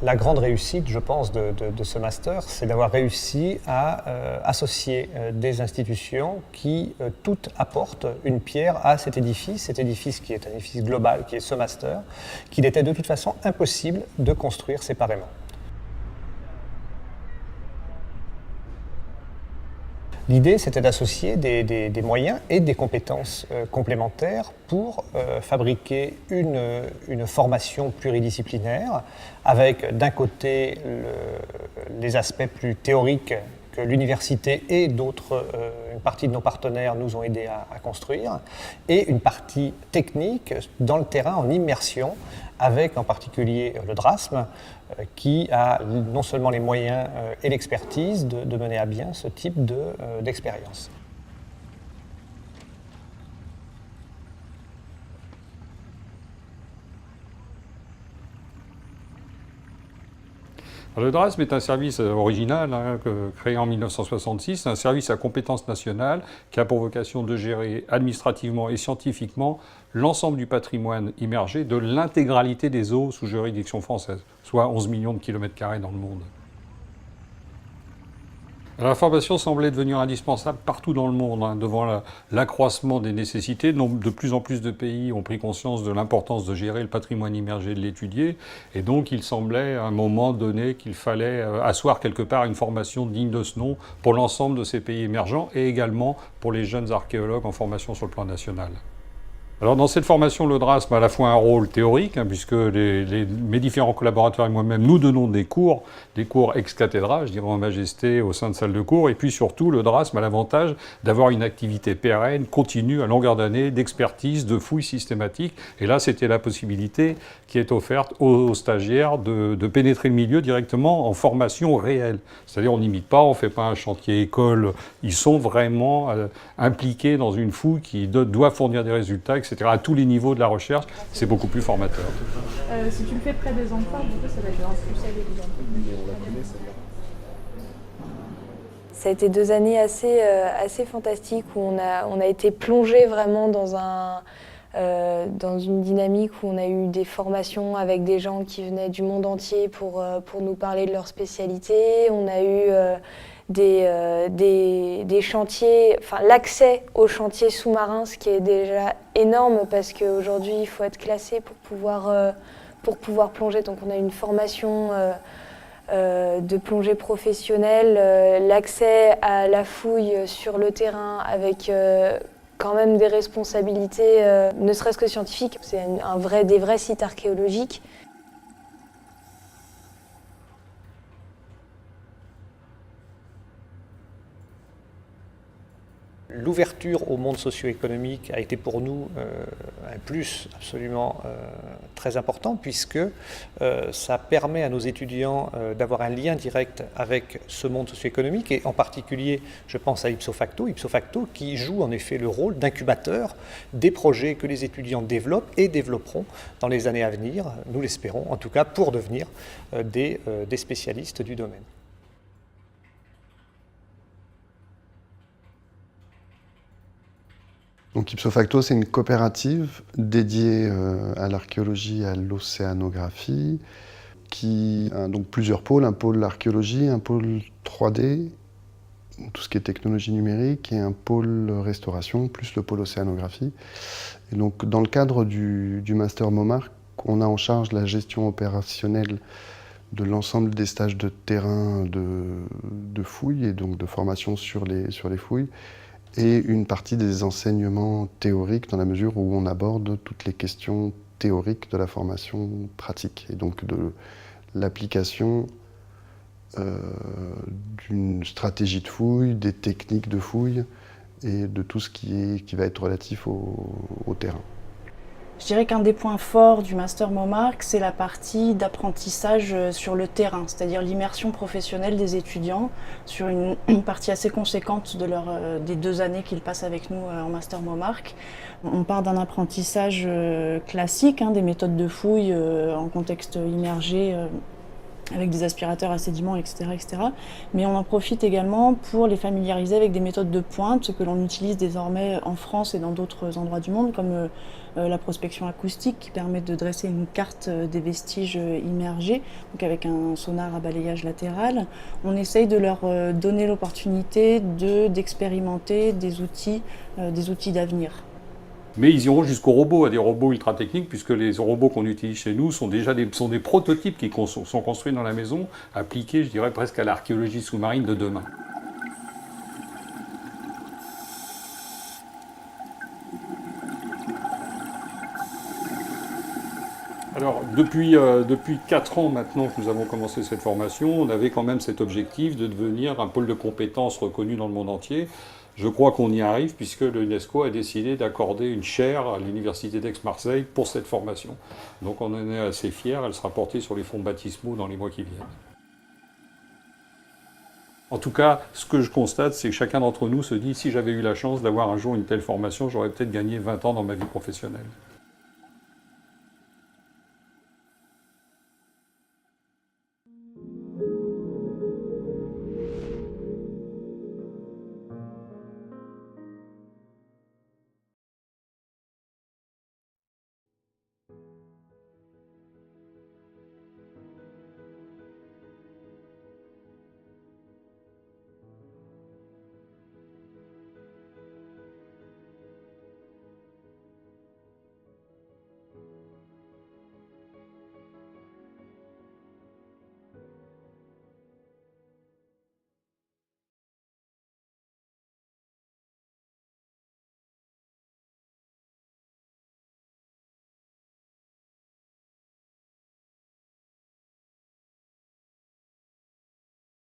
La grande réussite, je pense, de ce master, c'est d'avoir réussi à associer des institutions qui toutes apportent une pierre à cet édifice qui est un édifice global, qui est ce master, qu'il était de toute façon impossible de construire séparément. L'idée, c'était d'associer des moyens et des compétences complémentaires pour fabriquer une formation pluridisciplinaire avec d'un côté les aspects plus théoriques que l'université et une partie de nos partenaires nous ont aidés à construire, et une partie technique dans le terrain en immersion avec en particulier le DRASM, qui a non seulement les moyens et l'expertise de mener à bien ce type d'expérience. Le DRASM est un service original créé en 1966, un service à compétence nationale qui a pour vocation de gérer administrativement et scientifiquement l'ensemble du patrimoine immergé de l'intégralité des eaux sous juridiction française, soit 11 millions de kilomètres carrés dans le monde. Alors, la formation semblait devenir indispensable partout dans le monde, devant l'accroissement des nécessités. De plus en plus de pays ont pris conscience de l'importance de gérer le patrimoine immergé, de l'étudier, et donc il semblait à un moment donné qu'il fallait asseoir quelque part une formation digne de ce nom pour l'ensemble de ces pays émergents et également pour les jeunes archéologues en formation sur le plan national. Alors dans cette formation, le DRASM a à la fois un rôle théorique, puisque mes différents collaborateurs et moi-même, nous donnons des cours ex cathedra, je dirais en majesté, au sein de salles de cours, et puis surtout, le DRASM a l'avantage d'avoir une activité pérenne, continue, à longueur d'année, d'expertise, de fouilles systématiques, et là, c'était la possibilité qui est offerte aux stagiaires de pénétrer le milieu directement en formation réelle. C'est-à-dire, on n'imite pas, on ne fait pas un chantier école, ils sont vraiment impliqués dans une fouille qui doit fournir des résultats, etc. À tous les niveaux de la recherche, c'est beaucoup plus formateur. Si tu le fais près des enfants, du coup, ça va être plus évident. Ça a été 2 années assez fantastiques où on a été plongé vraiment dans une dynamique où on a eu des formations avec des gens qui venaient du monde entier pour nous parler de leur spécialité. On a eu des chantiers, enfin l'accès aux chantiers sous-marins, ce qui est déjà énorme parce qu'aujourd'hui il faut être classé pour pouvoir plonger. Donc on a une formation de plongée professionnelle, l'accès à la fouille sur le terrain avec quand même des responsabilités, ne serait-ce que scientifiques. C'est des vrais sites archéologiques. L'ouverture au monde socio-économique a été pour nous un plus absolument très important puisque ça permet à nos étudiants d'avoir un lien direct avec ce monde socio-économique et en particulier, je pense à Ipso Facto qui joue en effet le rôle d'incubateur des projets que les étudiants développent et développeront dans les années à venir, nous l'espérons en tout cas, pour devenir des spécialistes du domaine. Donc Ipso Facto, c'est une coopérative dédiée à l'archéologie et à l'océanographie qui a donc plusieurs pôles, un pôle archéologie, un pôle 3D, tout ce qui est technologie numérique, et un pôle restauration, plus le pôle océanographie. Et donc dans le cadre du Master MOMARC, on a en charge la gestion opérationnelle de l'ensemble des stages de terrain de fouilles et donc de formation sur les fouilles, et une partie des enseignements théoriques dans la mesure où on aborde toutes les questions théoriques de la formation pratique et donc de l'application d'une stratégie de fouille, des techniques de fouille et de tout ce qui va être relatif au terrain. Je dirais qu'un des points forts du Master MOMARC, c'est la partie d'apprentissage sur le terrain, c'est-à-dire l'immersion professionnelle des étudiants sur une partie assez conséquente des 2 années qu'ils passent avec nous en Master MOMARC. On part d'un apprentissage classique, des méthodes de fouille en contexte immergé avec des aspirateurs à sédiments, etc., etc. Mais on en profite également pour les familiariser avec des méthodes de pointe, ce que l'on utilise désormais en France et dans d'autres endroits du monde, comme la prospection acoustique qui permet de dresser une carte des vestiges immergés, donc avec un sonar à balayage latéral. On essaye de leur donner l'opportunité d'expérimenter des outils d'avenir. Mais ils iront jusqu'aux robots, à des robots ultra techniques, puisque les robots qu'on utilise chez nous sont déjà des prototypes qui sont construits dans la maison, appliqués, je dirais, presque à l'archéologie sous-marine de demain. Alors, depuis 4 ans maintenant que nous avons commencé cette formation, on avait quand même cet objectif de devenir un pôle de compétences reconnu dans le monde entier. Je crois qu'on y arrive puisque l'UNESCO a décidé d'accorder une chaire à l'Université d'Aix-Marseille pour cette formation. Donc on en est assez fiers, elle sera portée sur les fonds baptismaux dans les mois qui viennent. En tout cas, ce que je constate, c'est que chacun d'entre nous se dit, si j'avais eu la chance d'avoir un jour une telle formation, j'aurais peut-être gagné 20 ans dans ma vie professionnelle.